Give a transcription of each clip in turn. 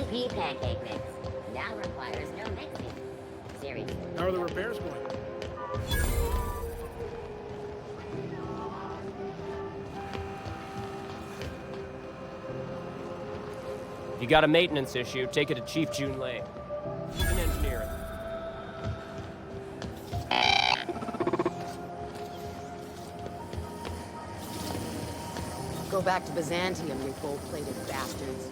one pea pancake mix. Now requires no mixing. Seriously. How are the repairs going? If you got a maintenance issue, take it to Chief Junlei. He's an engineer. Go back to Byzantium, you gold-plated bastards.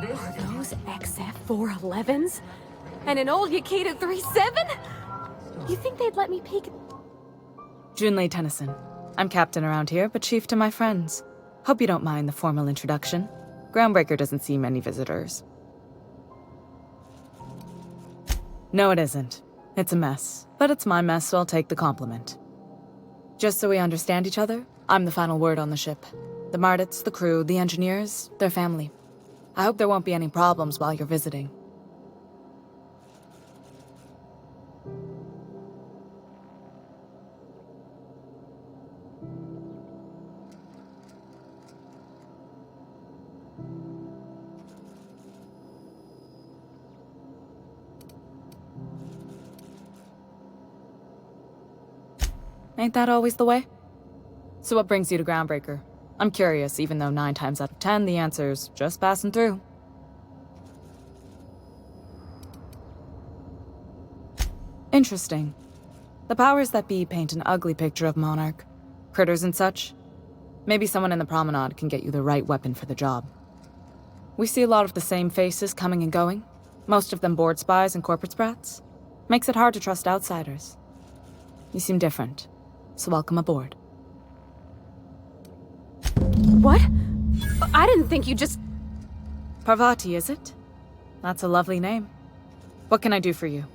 Are those XF411s? And an old Yakita 37? You think they'd let me peek? Junlei Tennyson. I'm captain around here, but chief to my friends. Hope you don't mind the formal introduction. Groundbreaker doesn't see many visitors. No, it isn't. It's a mess. But it's my mess, so I'll take the compliment. Just so we understand each other, I'm the final word on the ship. The Mardits, the crew, the engineers, their family. I hope there won't be any problems while you're visiting. Ain't that always the way? So what brings you to Groundbreaker? I'm curious, even though 9 times out of 10, the answer's just passing through. Interesting. The powers that be paint an ugly picture of Monarch. Critters and such. Maybe someone in the promenade can get you the right weapon for the job. We see a lot of the same faces coming and going. Most of them board spies and corporate sprats. Makes it hard to trust outsiders. You seem different, so welcome aboard. What? I didn't think you just... Parvati, is it? That's a lovely name. What can I do for you?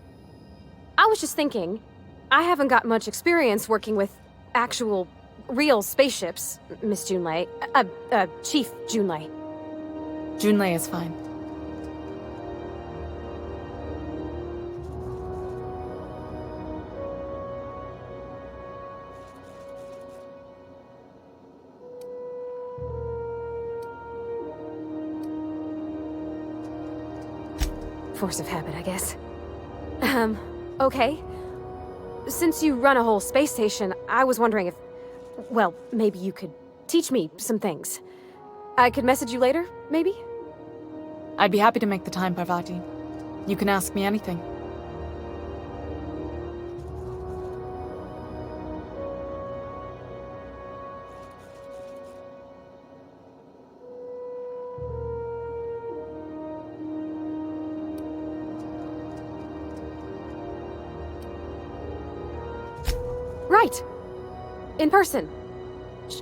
I was just thinking, I haven't got much experience working with actual, real spaceships, Miss Junlei. Chief Junlei. Junlei is fine. Force of habit, I guess. Okay. Since you run a whole space station, I was wondering if... well, maybe you could teach me some things. I could message you later, maybe? I'd be happy to make the time, Parvati. You can ask me anything. Right. In person.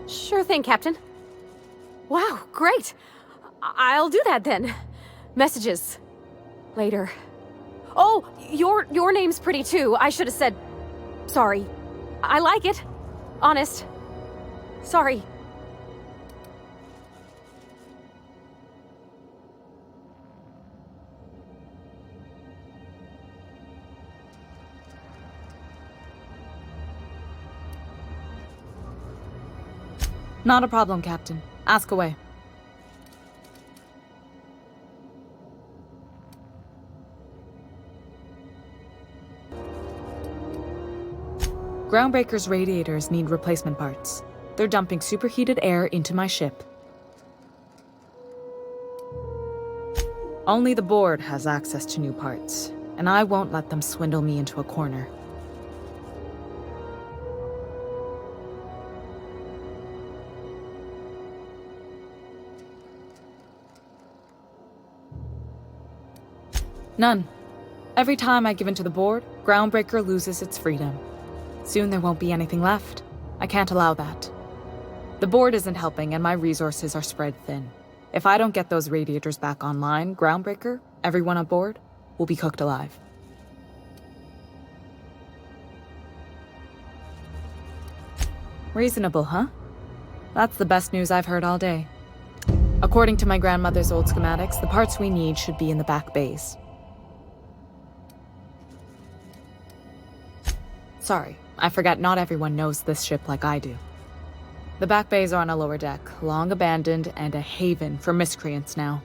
Sure thing, Captain. Wow, great. I'll do that then. Messages. Later. Oh, your name's pretty too. I should have said... sorry. I like it. Honest. Sorry. Not a problem, Captain. Ask away. Groundbreaker's radiators need replacement parts. They're dumping superheated air into my ship. Only the board has access to new parts, and I won't let them swindle me into a corner. None. Every time I give in to the board, Groundbreaker loses its freedom. Soon there won't be anything left. I can't allow that. The board isn't helping and my resources are spread thin. If I don't get those radiators back online, Groundbreaker, everyone on board, will be cooked alive. Reasonable, huh? That's the best news I've heard all day. According to my grandmother's old schematics, the parts we need should be in the back bays. Sorry, I forgot not everyone knows this ship like I do. The back bays are on a lower deck, long abandoned and a haven for miscreants now.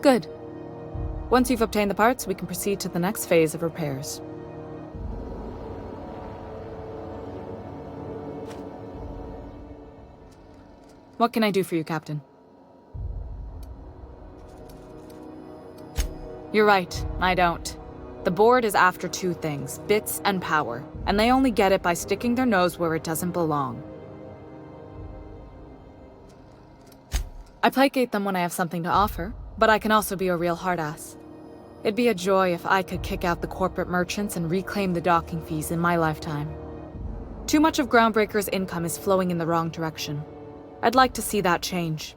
Good. Once you've obtained the parts, we can proceed to the next phase of repairs. What can I do for you, Captain? You're right, I don't. The board is after two things, bits and power, and they only get it by sticking their nose where it doesn't belong. I placate them when I have something to offer, but I can also be a real hard-ass. It'd be a joy if I could kick out the corporate merchants and reclaim the docking fees in my lifetime. Too much of Groundbreaker's income is flowing in the wrong direction. I'd like to see that change.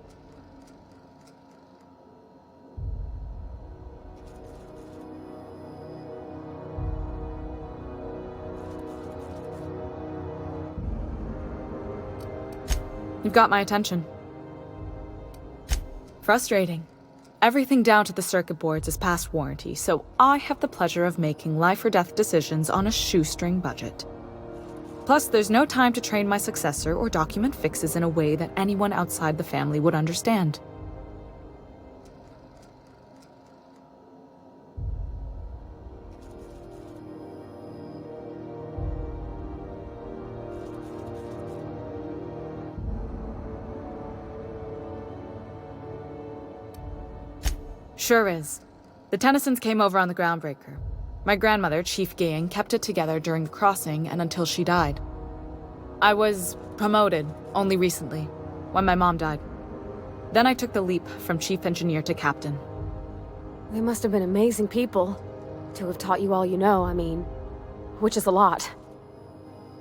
You've got my attention. Frustrating. Everything down to the circuit boards is past warranty, so I have the pleasure of making life or death decisions on a shoestring budget. Plus, there's no time to train my successor or document fixes in a way that anyone outside the family would understand. Sure is. The Tennysons came over on the Groundbreaker. My grandmother, Chief Gang, kept it together during the crossing and until she died. I was promoted only recently, when my mom died. Then I took the leap from Chief Engineer to Captain. They must have been amazing people to have taught you all you know, I mean, which is a lot.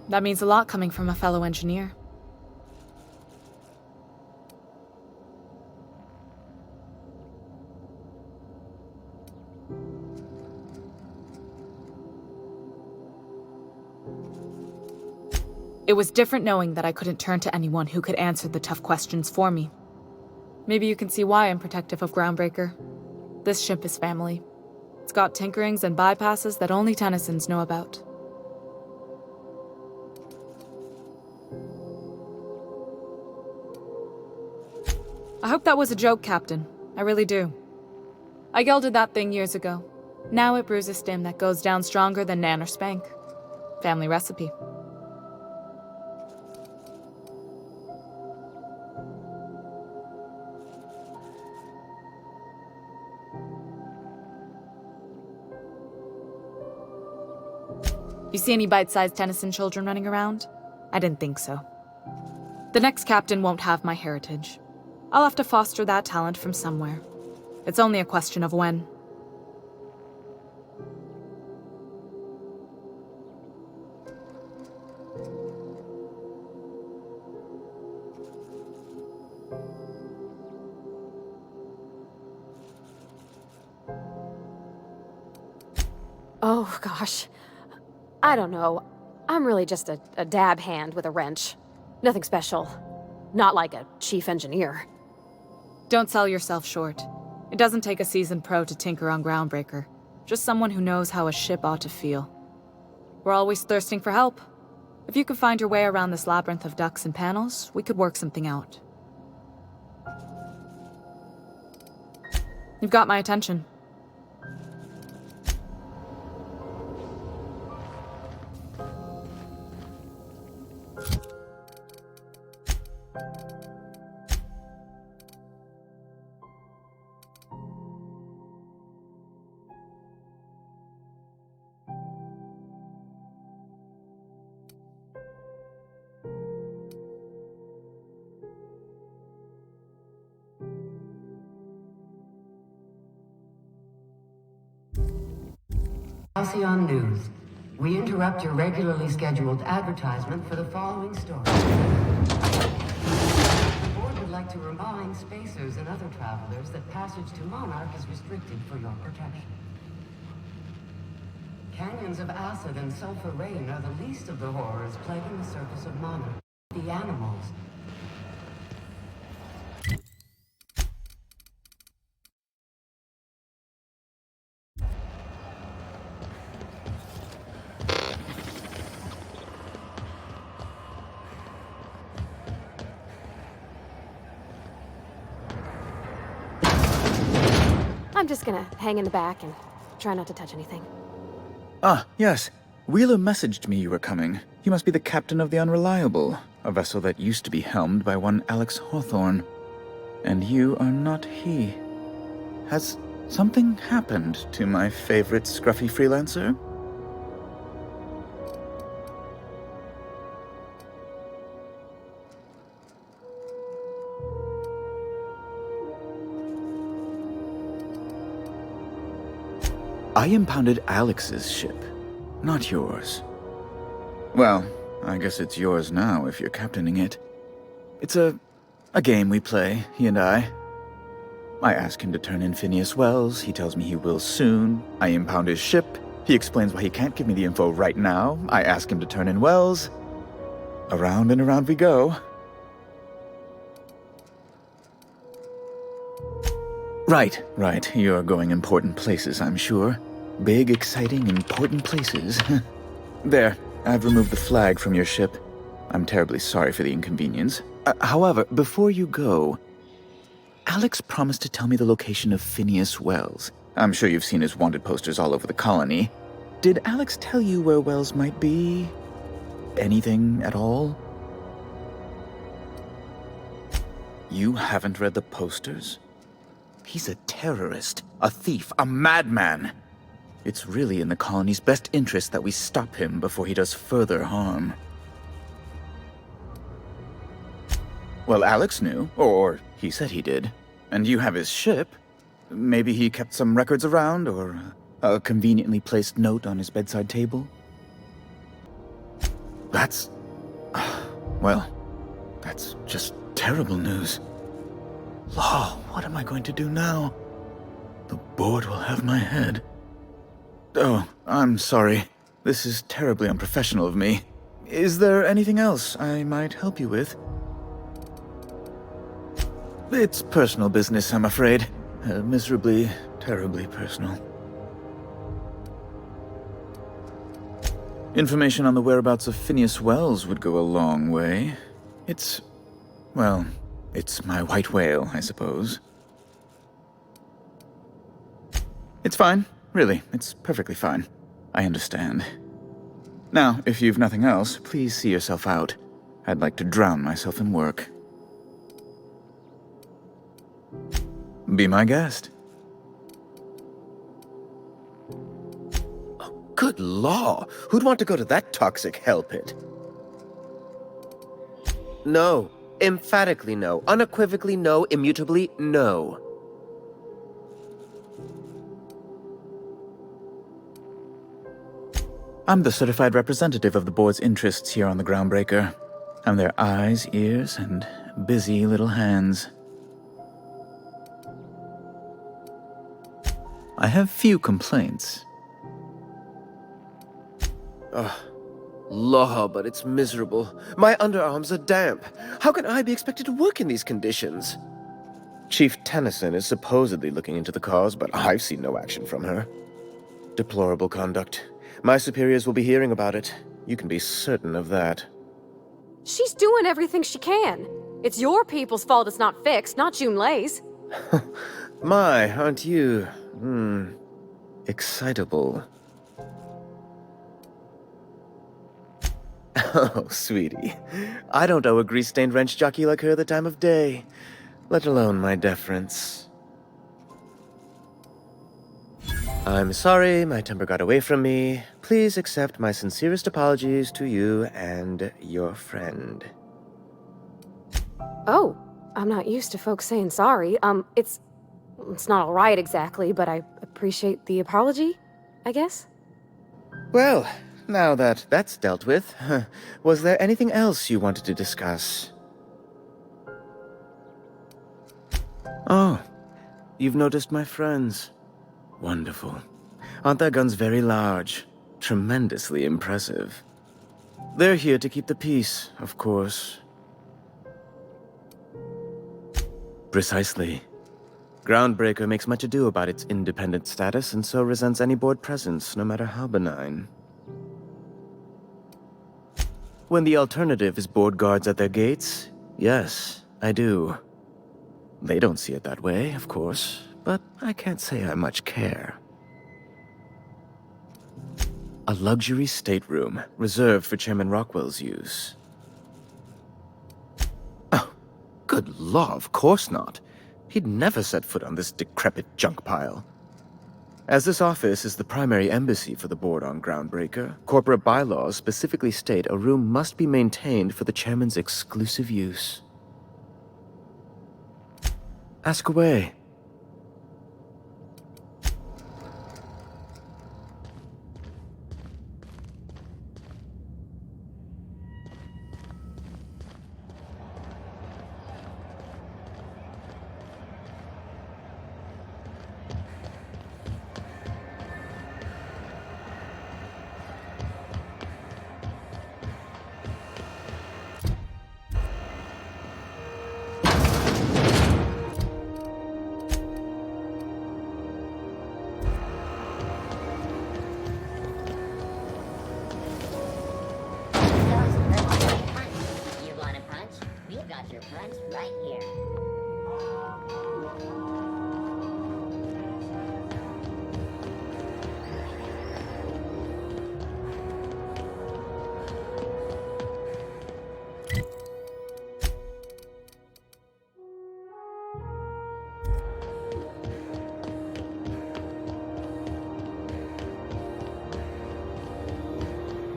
That means a lot coming from a fellow engineer. It was different knowing that I couldn't turn to anyone who could answer the tough questions for me. Maybe you can see why I'm protective of Groundbreaker. This ship is family. It's got tinkerings and bypasses that only Tennysons know about. I hope that was a joke, Captain. I really do. I gelded that thing years ago. Now it brews a stim that goes down stronger than Nan or Spank. Family recipe. You see any bite-sized Tennyson children running around? I didn't think so. The next captain won't have my heritage. I'll have to foster that talent from somewhere. It's only a question of when. Oh, gosh. I don't know. I'm really just a dab hand with a wrench. Nothing special. Not like a chief engineer. Don't sell yourself short. It doesn't take a seasoned pro to tinker on Groundbreaker. Just someone who knows how a ship ought to feel. We're always thirsting for help. If you could find your way around this labyrinth of ducts and panels, we could work something out. You've got my attention. Halcyon News. We interrupt your regularly scheduled advertisement for the following story. The board would like to remind spacers and other travelers that passage to Monarch is restricted for your protection. Canyons of acid and sulfur rain are the least of the horrors plaguing the surface of Monarch. The animals. I'm just gonna hang in the back and try not to touch anything. Ah, yes. Wheeler messaged me you were coming. You must be the captain of the Unreliable, a vessel that used to be helmed by one Alex Hawthorne. And you are not he. Has something happened to my favorite scruffy freelancer? I impounded Alex's ship, not yours. Well, I guess it's yours now if you're captaining it. It's a game we play, he and I. I ask him to turn in Phineas Wells, he tells me he will soon. I impound his ship, he explains why he can't give me the info right now. I ask him to turn in Wells. Around and around we go. Right. You're going important places, I'm sure. Big, exciting, important places. There, I've removed the flag from your ship. I'm terribly sorry for the inconvenience. However, before you go, Alex promised to tell me the location of Phineas Wells. I'm sure you've seen his wanted posters all over the colony. Did Alex tell you where Wells might be? Anything at all? You haven't read the posters? He's a terrorist, a thief, a madman. It's really in the colony's best interest that we stop him before he does further harm. Well, Alex knew, or he said he did. And you have his ship. Maybe he kept some records around, or a conveniently placed note on his bedside table. That's... well, that's just terrible news. Law, what am I going to do now? The board will have my head. Oh, I'm sorry. This is terribly unprofessional of me. Is there anything else I might help you with? It's personal business, I'm afraid. Miserably, terribly personal. Information on the whereabouts of Phineas Wells would go a long way. It's my white whale, I suppose. It's fine. Really, it's perfectly fine. I understand. Now, if you've nothing else, please see yourself out. I'd like to drown myself in work. Be my guest. Oh, good law! Who'd want to go to that toxic hell pit? No. Emphatically no. Unequivocally no. Immutably no. I'm the certified representative of the board's interests here on the Groundbreaker. I'm their eyes, ears, and busy little hands. I have few complaints. Ugh. Law, but it's miserable. My underarms are damp. How can I be expected to work in these conditions? Chief Tennyson is supposedly looking into the cause, but I've seen no action from her. Deplorable conduct. My superiors will be hearing about it. You can be certain of that. She's doing everything she can. It's your people's fault it's not fixed, not Junlei's. My, aren't you, excitable. Oh, sweetie. I don't owe a grease-stained wrench jockey like her the time of day, let alone my deference. I'm sorry, my temper got away from me. Please accept my sincerest apologies to you and your friend. Oh, I'm not used to folks saying sorry. It's not all right exactly, but I appreciate the apology, I guess. Well, now that that's dealt with, was there anything else you wanted to discuss? Oh, you've noticed my friends. Wonderful. Aren't their guns very large? Tremendously impressive. They're here to keep the peace, of course. Precisely. Groundbreaker makes much ado about its independent status and so resents any board presence, no matter how benign. When the alternative is board guards at their gates, yes, I do. They don't see it that way, of course, but I can't say I much care. A luxury stateroom, reserved for Chairman Rockwell's use. Oh, good law, of course not. He'd never set foot on this decrepit junk pile. As this office is the primary embassy for the board on Groundbreaker, corporate bylaws specifically state a room must be maintained for the chairman's exclusive use. Ask away. You want a punch? We've got your punch right here.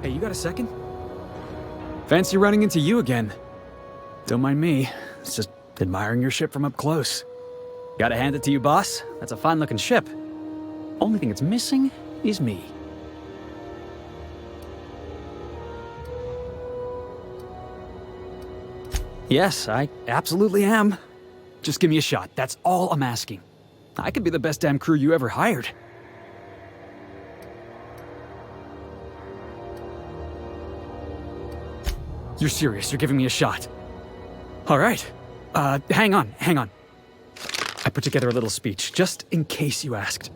Hey, you got a second? Fancy running into you again. Don't mind me. It's just admiring your ship from up close. Gotta hand it to you, boss. That's a fine-looking ship. Only thing it's missing is me. Yes, I absolutely am. Just give me a shot. That's all I'm asking. I could be the best damn crew you ever hired. You're serious, you're giving me a shot. All right. Hang on. I put together a little speech, just in case you asked.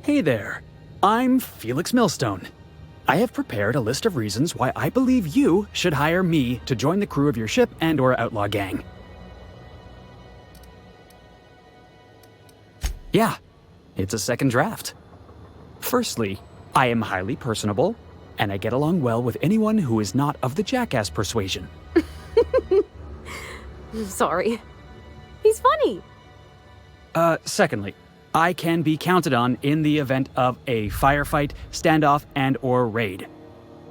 Hey there, I'm Felix Millstone. I have prepared a list of reasons why I believe you should hire me to join the crew of your ship and/or outlaw gang. Yeah, it's a second draft. Firstly, I am highly personable, and I get along well with anyone who is not of the jackass persuasion. Sorry. He's funny. Secondly, I can be counted on in the event of a firefight, standoff, and/or raid.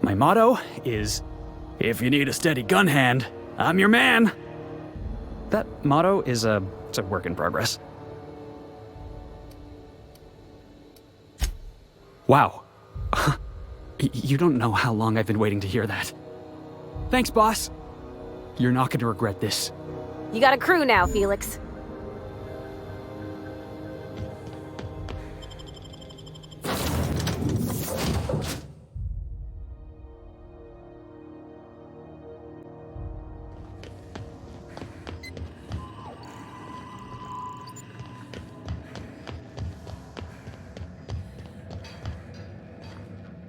My motto is, if you need a steady gun hand, I'm your man. That motto is it's a work in progress. Wow. You don't know how long I've been waiting to hear that. Thanks, boss. You're not going to regret this. You got a crew now, Felix.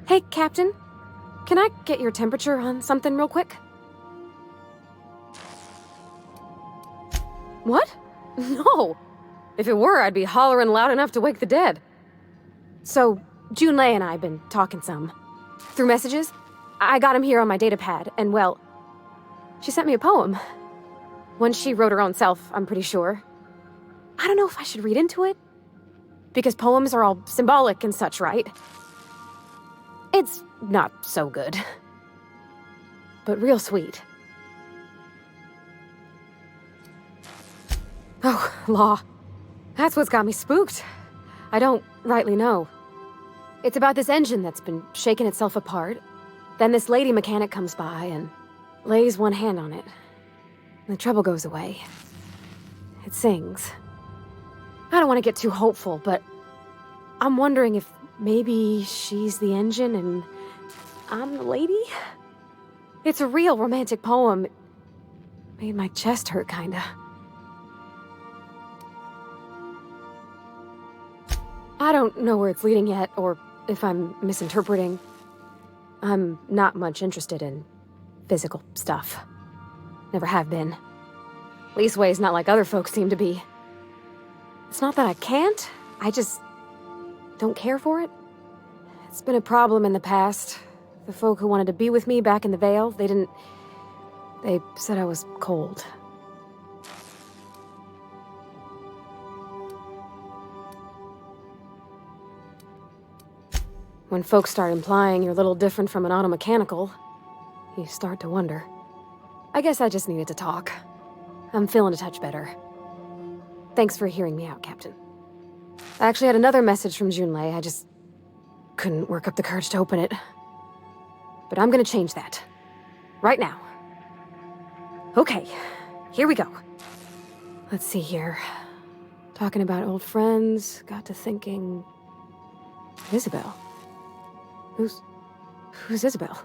Hey, Captain. Can I get your temperature on something real quick? What? No. If it were, I'd be hollering loud enough to wake the dead. So, Junlei and I have been talking some. Through messages, I got him here on my datapad, and well, she sent me a poem. One she wrote her own self, I'm pretty sure. I don't know if I should read into it. Because poems are all symbolic and such, right? It's not so good. But real sweet. Oh, law. That's what's got me spooked. I don't rightly know. It's about this engine that's been shaking itself apart. Then this lady mechanic comes by and lays one hand on it. The trouble goes away. It sings. I don't want to get too hopeful, but I'm wondering if maybe she's the engine and I'm the lady? It's a real romantic poem. It made my chest hurt, kinda. I don't know where it's leading yet, or if I'm misinterpreting. I'm not much interested in physical stuff. Never have been. Leastways, not like other folks seem to be. It's not that I can't, I just don't care for it. It's been a problem in the past. The folk who wanted to be with me back in the Vale, they said I was cold. When folks start implying you're a little different from an automechanical, you start to wonder. I guess I just needed to talk. I'm feeling a touch better. Thanks for hearing me out, Captain. I actually had another message from Junlei. I just couldn't work up the courage to open it. But I'm gonna change that. Right now. Okay, here we go. Let's see here. Talking about old friends, got to thinking... Isabel. Who's Isabel?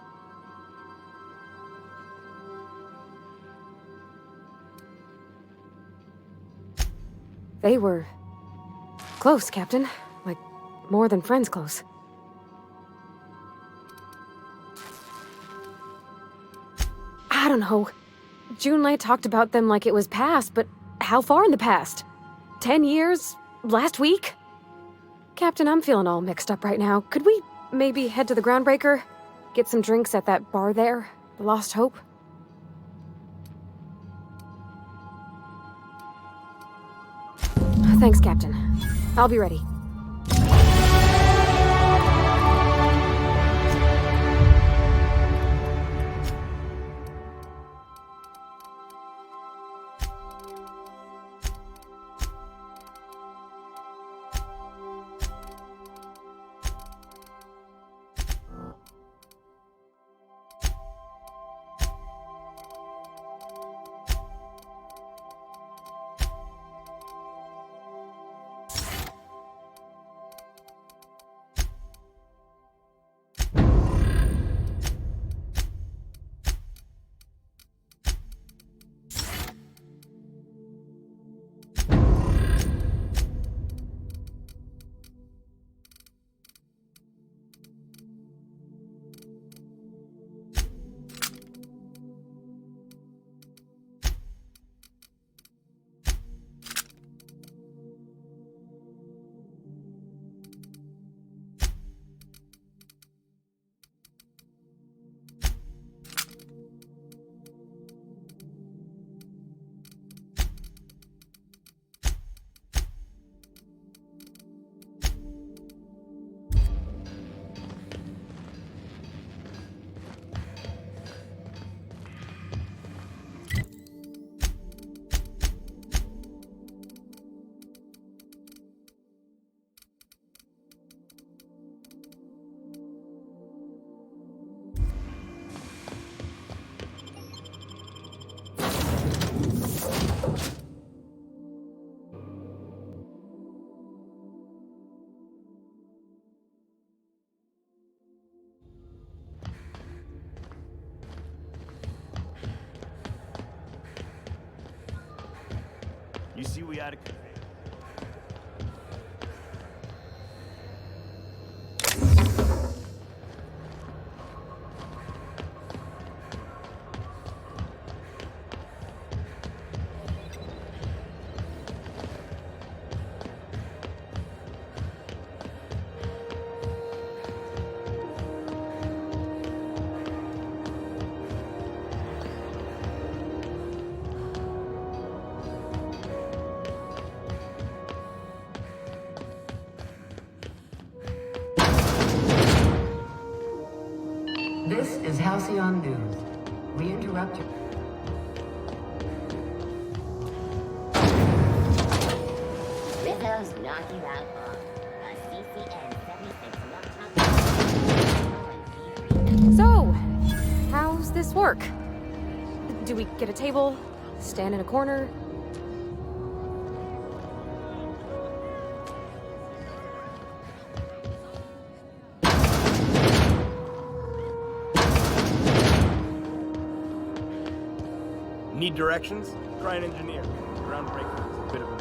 They were close, Captain. Like, more than friends close. I don't know. Junlei talked about them like it was past, but how far in the past? 10 years? Last week? Captain, I'm feeling all mixed up right now. Could we maybe head to the Groundbreaker? Get some drinks at that bar there? The Lost Hope? Thanks, Captain. I'll be ready. You see, we had a... This is Halcyon News. We interrupt you. Rizzo's knock you out on a CCN 76 laptop this work? Do we get a table? Stand in a corner? Need directions? Try an engineer. Groundbreaking is a bit of a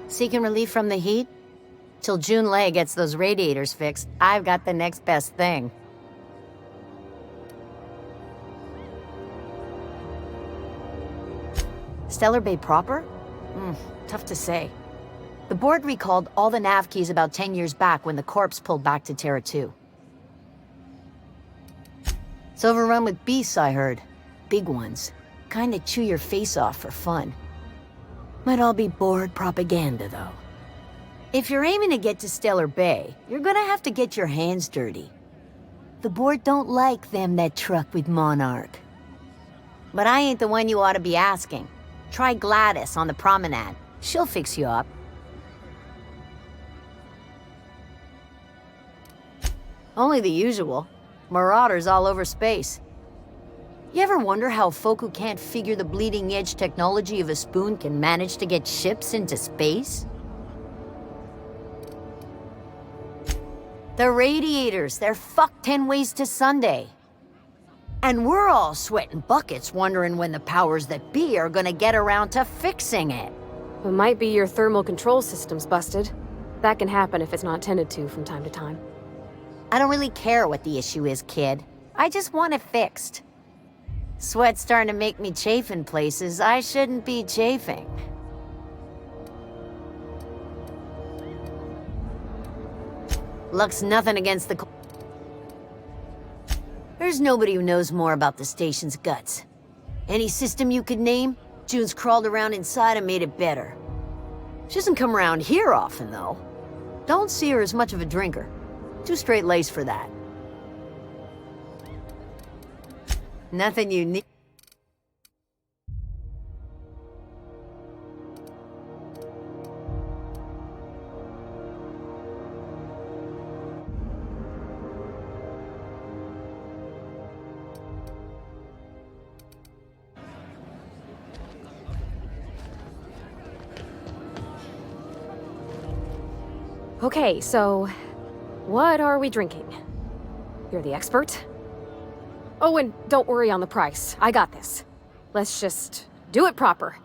maze. Seeking relief from the heat? Till June Lay gets those radiators fixed, I've got the next best thing. Stellar Bay proper? Tough to say. The board recalled all the nav keys about 10 years back when the corpse pulled back to Terra 2. It's overrun with beasts, I heard. Big ones. Kinda chew your face off for fun. Might all be board propaganda, though. If you're aiming to get to Stellar Bay, you're gonna have to get your hands dirty. The board don't like them that truck with Monarch. But I ain't the one you ought to be asking. Try Gladys on the promenade. She'll fix you up. Only the usual. Marauders all over space. You ever wonder how folk who can't figure the bleeding edge technology of a spoon can manage to get ships into space? The radiators, they're fucked 10 ways to Sunday. And we're all sweating buckets wondering when the powers that be are gonna get around to fixing it. It might be your thermal control system's busted. That can happen if it's not tended to from time to time. I don't really care what the issue is, kid. I just want it fixed. Sweat's starting to make me chafe in places I shouldn't be chafing. Luck's nothing against the... There's nobody who knows more about the station's guts. Any system you could name, June's crawled around inside and made it better. She doesn't come around here often, though. Don't see her as much of a drinker. Too straight-laced for that. Nothing you need. Okay, so what are we drinking? You're the expert? Oh, and don't worry on the price. I got this. Let's just do it proper.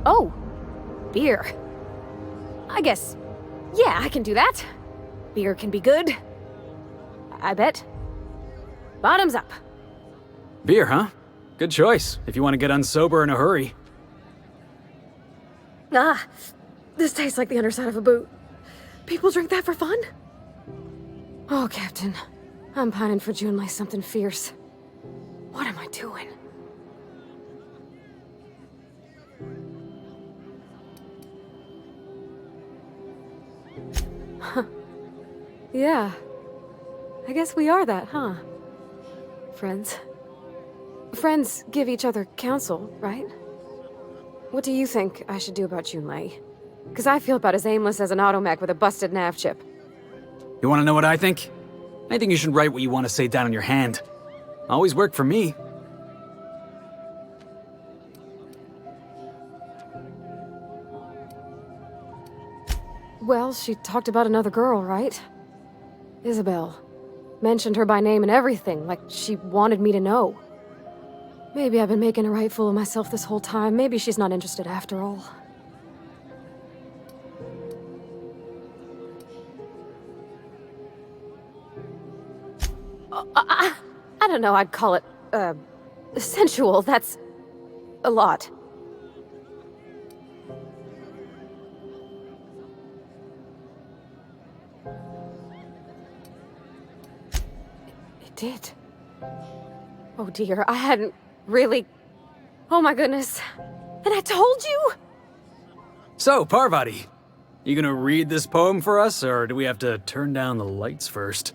Oh, beer. I guess, yeah, I can do that. Beer can be good. I bet. Bottoms up. Beer, huh? Good choice, if you want to get unsober in a hurry. Ah, this tastes like the underside of a boot. People drink that for fun? Oh, Captain. I'm pining for June like something fierce. What am I doing? Huh. Yeah. I guess we are that, huh? Friends. Friends give each other counsel, right? What do you think I should do about Junlei? Because I feel about as aimless as an automech with a busted nav chip. You want to know what I think? I think you should write what you want to say down on your hand. Always worked for me. Well, she talked about another girl, right? Isabel. Mentioned her by name and everything, like she wanted me to know. Maybe I've been making a right fool of myself this whole time. Maybe she's not interested after all. I don't know, I'd call it, sensual. That's a lot. It did. Oh dear, I hadn't really... Oh my goodness. And I told you? So, Parvati, you gonna read this poem for us, or do we have to turn down the lights first?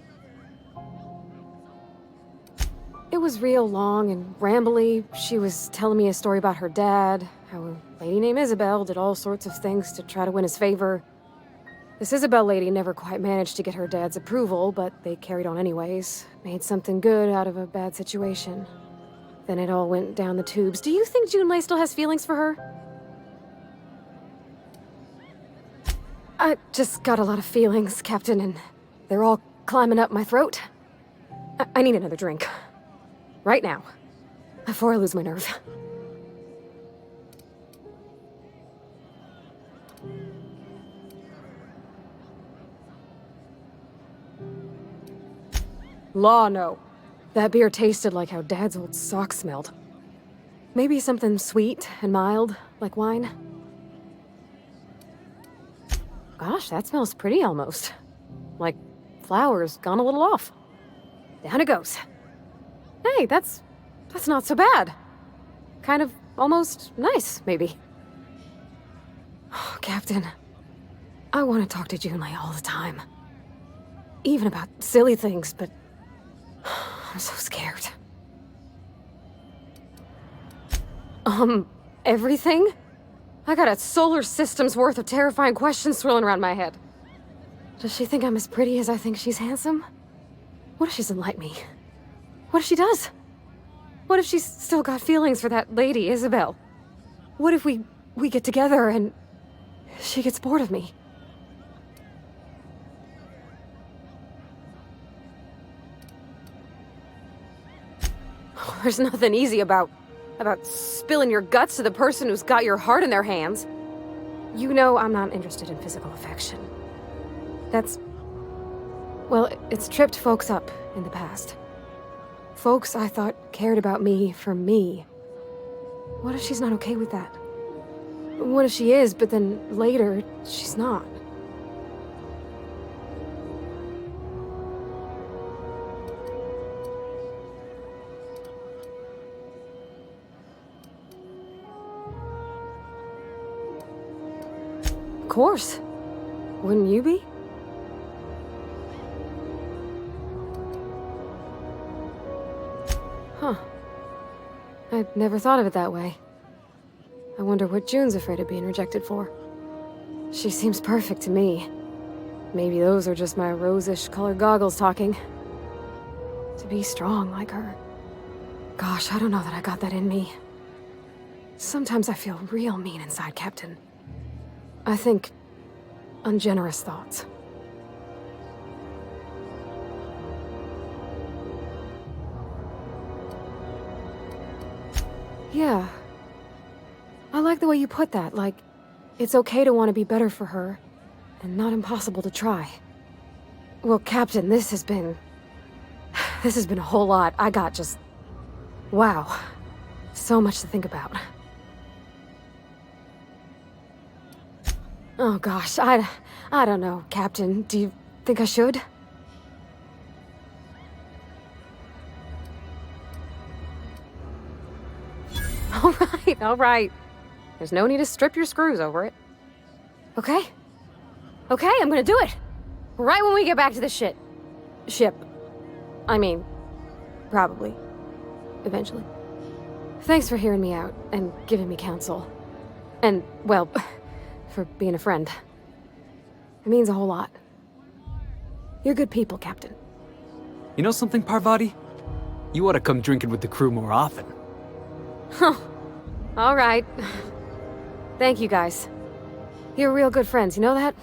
It was real long and rambly. She was telling me a story about her dad, how a lady named Isabel did all sorts of things to try to win his favor. This Isabel lady never quite managed to get her dad's approval, but they carried on anyways. Made something good out of a bad situation. Then it all went down the tubes. Do you think Junlei still has feelings for her? I just got a lot of feelings, Captain, and they're all climbing up my throat. I need another drink. Right now. Before I lose my nerve. Law, no. That beer tasted like how Dad's old socks smelled. Maybe something sweet and mild, like wine. Gosh, that smells pretty almost. Like flowers gone a little off. Down it goes. Hey, that's not so bad. Kind of almost nice, maybe. Oh, Captain, I want to talk to Junlei all the time. Even about silly things, but I'm so scared. Everything? I got a solar system's worth of terrifying questions swirling around my head. Does she think I'm as pretty as I think she's handsome? What if she doesn't like me? What if she does? What if she's still got feelings for that lady, Isabel? What if we get together and she gets bored of me? There's nothing easy about spilling your guts to the person who's got your heart in their hands. You know I'm not interested in physical affection. Well, it's tripped folks up in the past. Folks I thought cared about me for me. What if she's not okay with that? What if she is, but then later, she's not? Of course. Wouldn't you be? Huh. I'd never thought of it that way. I wonder what June's afraid of being rejected for. She seems perfect to me. Maybe those are just my rosish colored goggles talking. To be strong like her. Gosh, I don't know that I got that in me. Sometimes I feel real mean inside, Captain. I think ungenerous thoughts. Yeah. I like the way you put that, like, it's okay to want to be better for her, and not impossible to try. Well, Captain, this has been a whole lot. I got just... wow. So much to think about. Oh gosh, I don't know, Captain. Do you think I should? All right. There's no need to strip your screws over it. Okay? Okay, I'm gonna do it. Right when we get back to the ship. I mean, probably. Eventually. Thanks for hearing me out and giving me counsel. And, well, for being a friend. It means a whole lot. You're good people, Captain. You know something, Parvati? You ought to come drinking with the crew more often. Huh. All right. Thank you, guys. You're real good friends, you know that?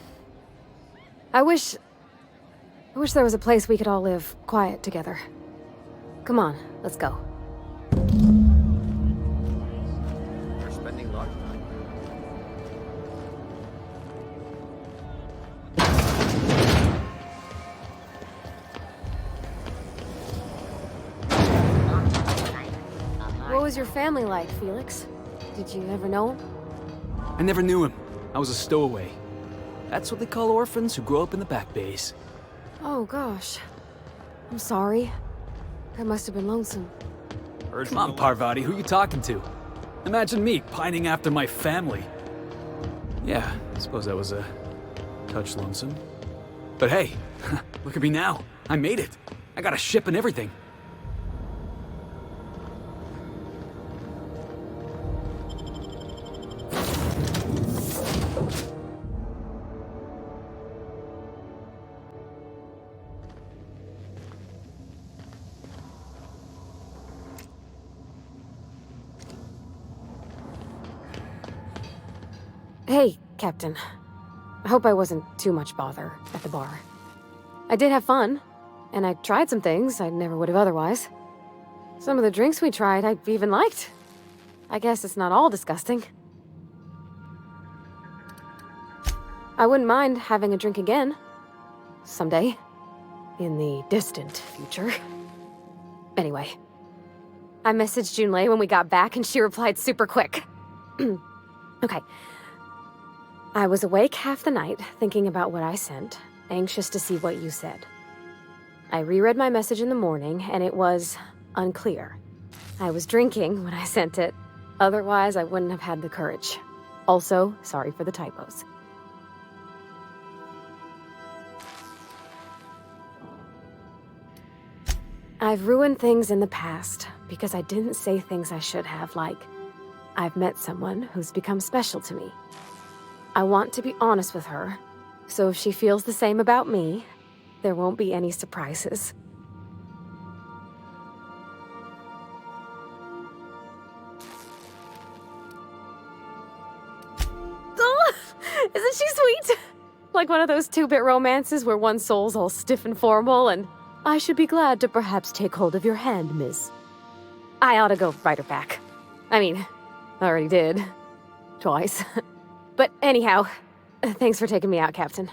I wish there was a place we could all live quiet together. Come on, let's go. You're spending large time. What was your family like, Felix? Did you ever know him? I never knew him. I was a stowaway. That's what they call orphans who grow up in the back bays. Oh, gosh. I'm sorry. That must have been lonesome. Come on, Parvati, who you talking to? Imagine me pining after my family. Yeah, I suppose that was a touch lonesome. But hey, look at me now. I made it. I got a ship and everything. Hey, Captain. I hope I wasn't too much bother at the bar. I did have fun, and I tried some things I never would have otherwise. Some of the drinks we tried I even liked. I guess it's not all disgusting. I wouldn't mind having a drink again. Someday. In the distant future. Anyway. I messaged Junlei when we got back and she replied super quick. Okay. I was awake half the night, thinking about what I sent, anxious to see what you said. I reread my message in the morning, and it was unclear. I was drinking when I sent it. Otherwise, I wouldn't have had the courage. Also, sorry for the typos. I've ruined things in the past because I didn't say things I should have, like, I've met someone who's become special to me. I want to be honest with her, so if she feels the same about me, there won't be any surprises. Oh, isn't she sweet? Like one of those two-bit romances where one soul's all stiff and formal and, I should be glad to perhaps take hold of your hand, miss. I ought to go write her back. I mean, I already did. Twice. But anyhow, thanks for taking me out, Captain.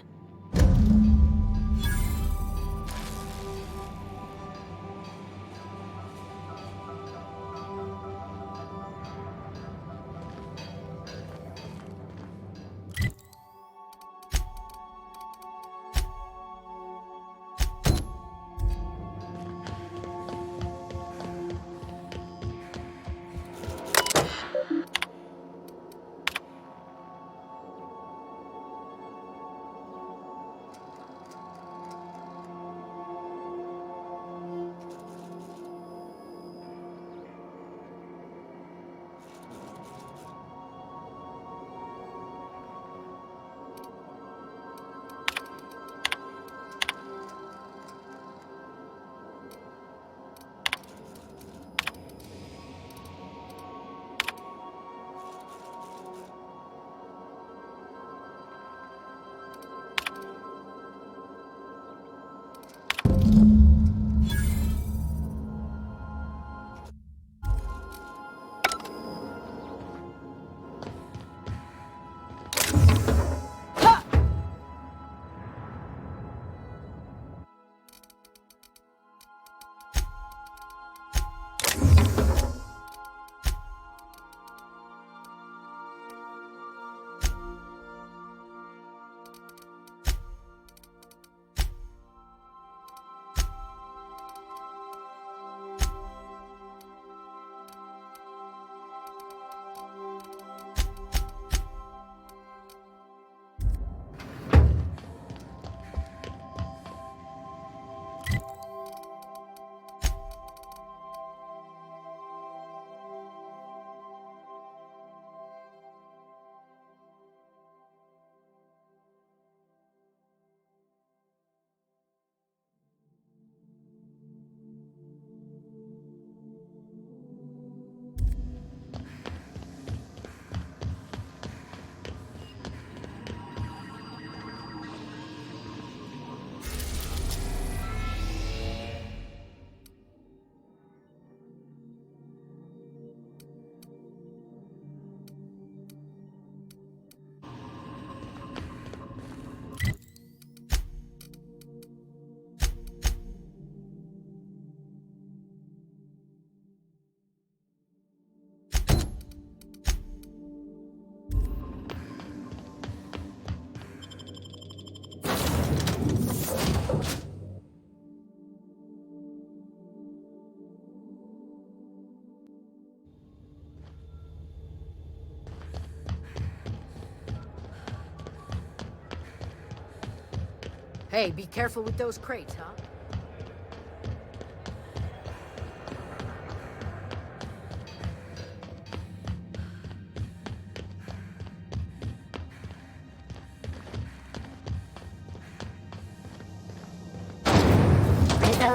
Hey, be careful with those crates, huh?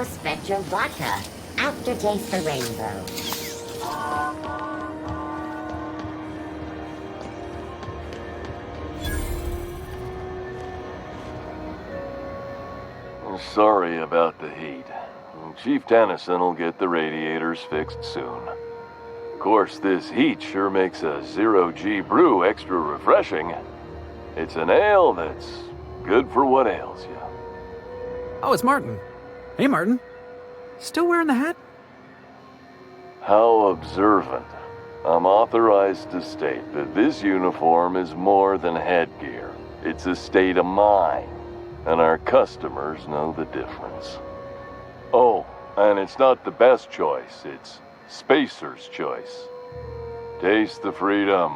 Spectrum vodka. Aftertaste the rainbow. Sorry about the heat. Chief Tennyson will get the radiators fixed soon. Of course, this heat sure makes a zero-G brew extra refreshing. It's an ale that's good for what ails you. Oh, it's Martin. Hey, Martin. Still wearing the hat? How observant. I'm authorized to state that this uniform is more than headgear. It's a state of mind, and our customers know the difference. Oh, and it's not the best choice, it's Spacer's choice. Taste the freedom.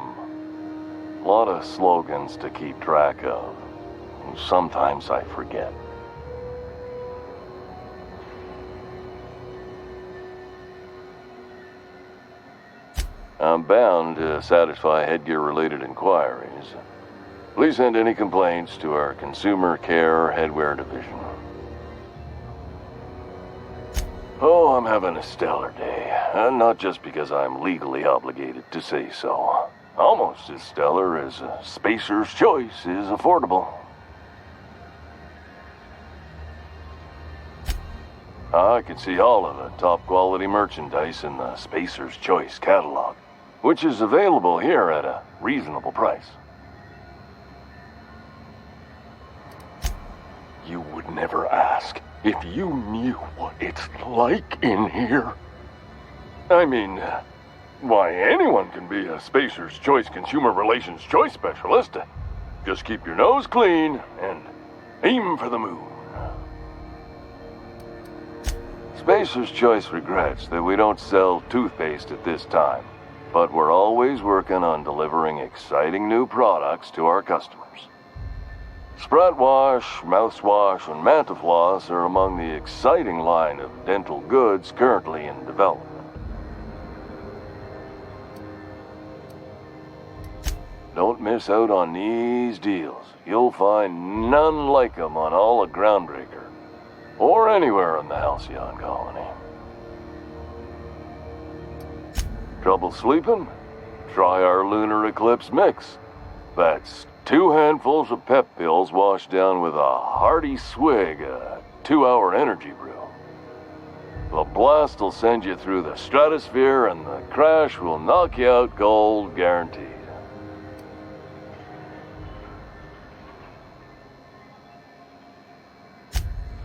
A lot of slogans to keep track of. Sometimes I forget. I'm bound to satisfy headgear-related inquiries. Please send any complaints to our Consumer Care Headwear Division. Oh, I'm having a stellar day. And not just because I'm legally obligated to say so. Almost as stellar as Spacer's Choice is affordable. I can see all of the top-quality merchandise in the Spacer's Choice catalog, which is available here at a reasonable price. You would never ask if you knew what it's like in here. I mean, why, anyone can be a Spacer's Choice Consumer Relations Choice Specialist. Just keep your nose clean and aim for the moon. Spacer's Choice regrets that we don't sell toothpaste at this time, but we're always working on delivering exciting new products to our customers. Sprat Wash, Mouthwash, and Mantafloss are among the exciting line of dental goods currently in development. Don't miss out on these deals. You'll find none like them on all of Groundbreaker, or anywhere in the Halcyon colony. Trouble sleeping? Try our Lunar Eclipse Mix. That's 2 handfuls of pep pills washed down with a hearty swig of 2-hour energy brew. The blast will send you through the stratosphere, and the crash will knock you out cold, guaranteed.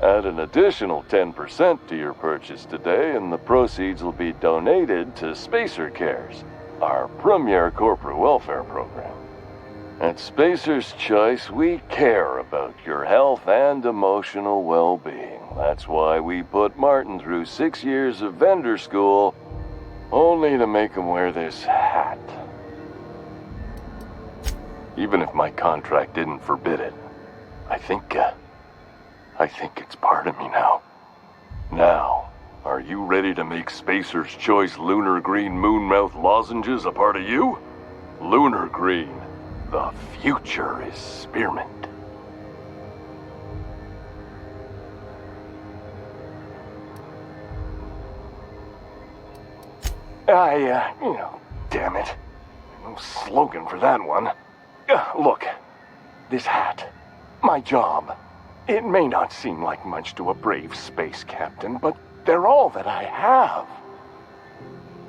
Add an additional 10% to your purchase today, and the proceeds will be donated to Spacer Cares, our premier corporate welfare program. At Spacer's Choice, we care about your health and emotional well-being. That's why we put Martin through 6 years of vendor school, only to make him wear this hat. Even if my contract didn't forbid it, I think it's part of me now. Now, are you ready to make Spacer's Choice Lunar Green Moonmouth lozenges a part of you? Lunar Green. The future is spearmint. Damn it. No slogan for that one. Look, this hat, my job. It may not seem like much to a brave space captain, but they're all that I have.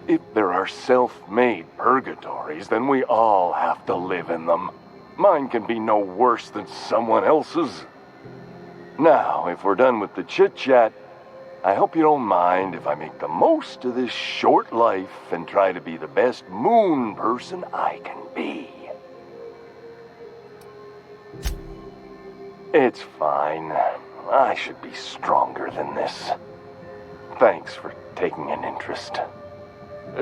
If there are self-made purgatories, then we all have to live in them. Mine can be no worse than someone else's. Now, if we're done with the chit-chat, I hope you don't mind if I make the most of this short life and try to be the best moon person I can be. It's fine. I should be stronger than this. Thanks for taking an interest.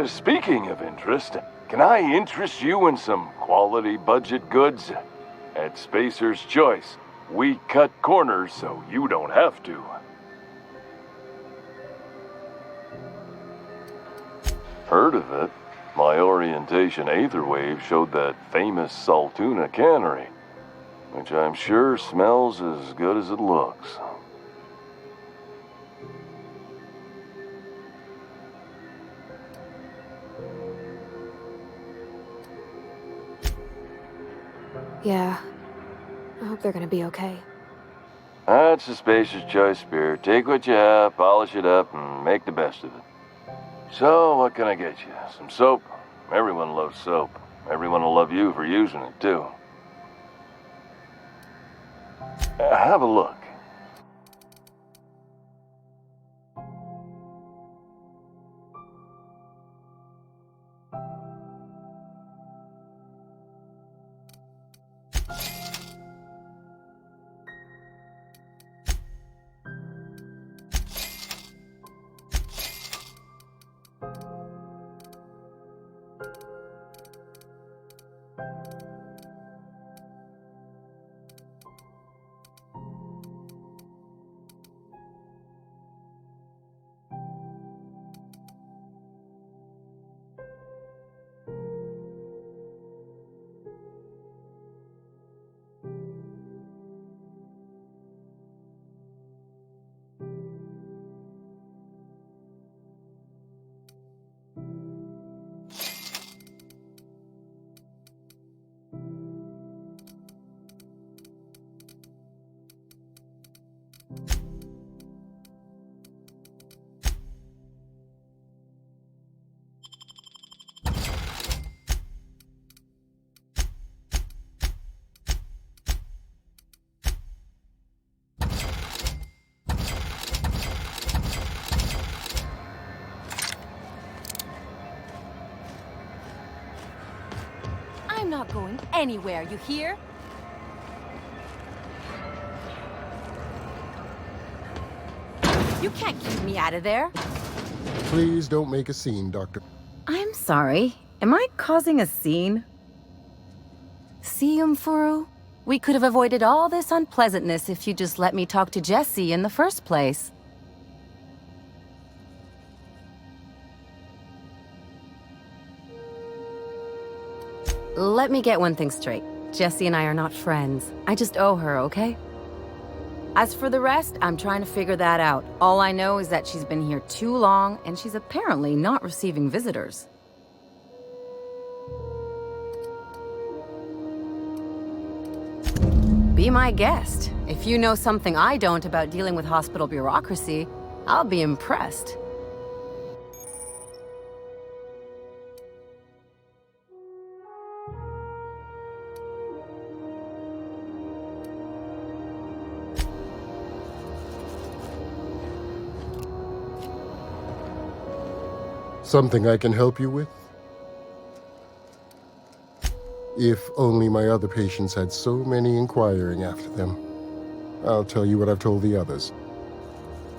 Speaking of interest, can I interest you in some quality budget goods? At Spacer's Choice, we cut corners so you don't have to. Heard of it? My orientation aetherwave showed that famous Saltuna cannery, which I'm sure smells as good as it looks. Yeah. I hope they're gonna be okay. That's a spacer's choice, Spirit. Take what you have, polish it up, and make the best of it. So, what can I get you? Some soap? Everyone loves soap. Everyone will love you for using it, too. Have a look. I'm not going anywhere, you hear? You can't keep me out of there. Please don't make a scene, Doctor. I'm sorry. Am I causing a scene? See, Umfuru? We could have avoided all this unpleasantness if you just let me talk to Jesse in the first place. Let me get one thing straight. Jesse and I are not friends. I just owe her, okay? As for the rest, I'm trying to figure that out. All I know is that she's been here too long, and she's apparently not receiving visitors. Be my guest. If you know something I don't about dealing with hospital bureaucracy, I'll be impressed. Something I can help you with? If only my other patients had so many inquiring after them. I'll tell you what I've told the others.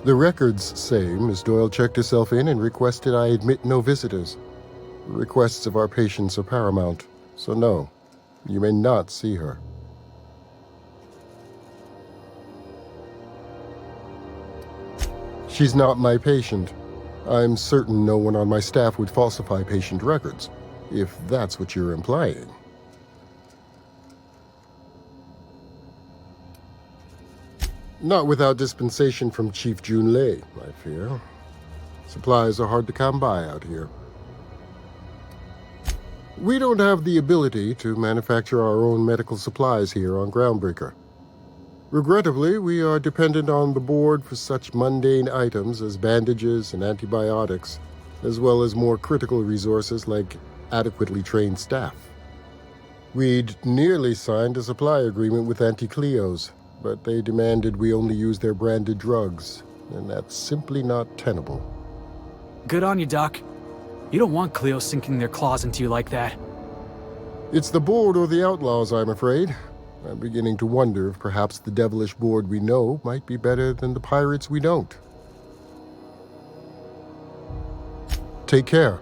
The records say Miss Doyle checked herself in and requested I admit no visitors. The requests of our patients are paramount, so no, you may not see her. She's not my patient. I'm certain no one on my staff would falsify patient records, if that's what you're implying. Not without dispensation from Chief Junlei, I fear. Supplies are hard to come by out here. We don't have the ability to manufacture our own medical supplies here on Groundbreaker. Regrettably, we are dependent on the board for such mundane items as bandages and antibiotics, as well as more critical resources like adequately trained staff. We'd nearly signed a supply agreement with Anti-Cleos, but they demanded we only use their branded drugs, and that's simply not tenable. Good on you, Doc. You don't want Cleo sinking their claws into you like that. It's the board or the outlaws, I'm afraid. I'm beginning to wonder if perhaps the devilish board we know might be better than the pirates we don't. Take care.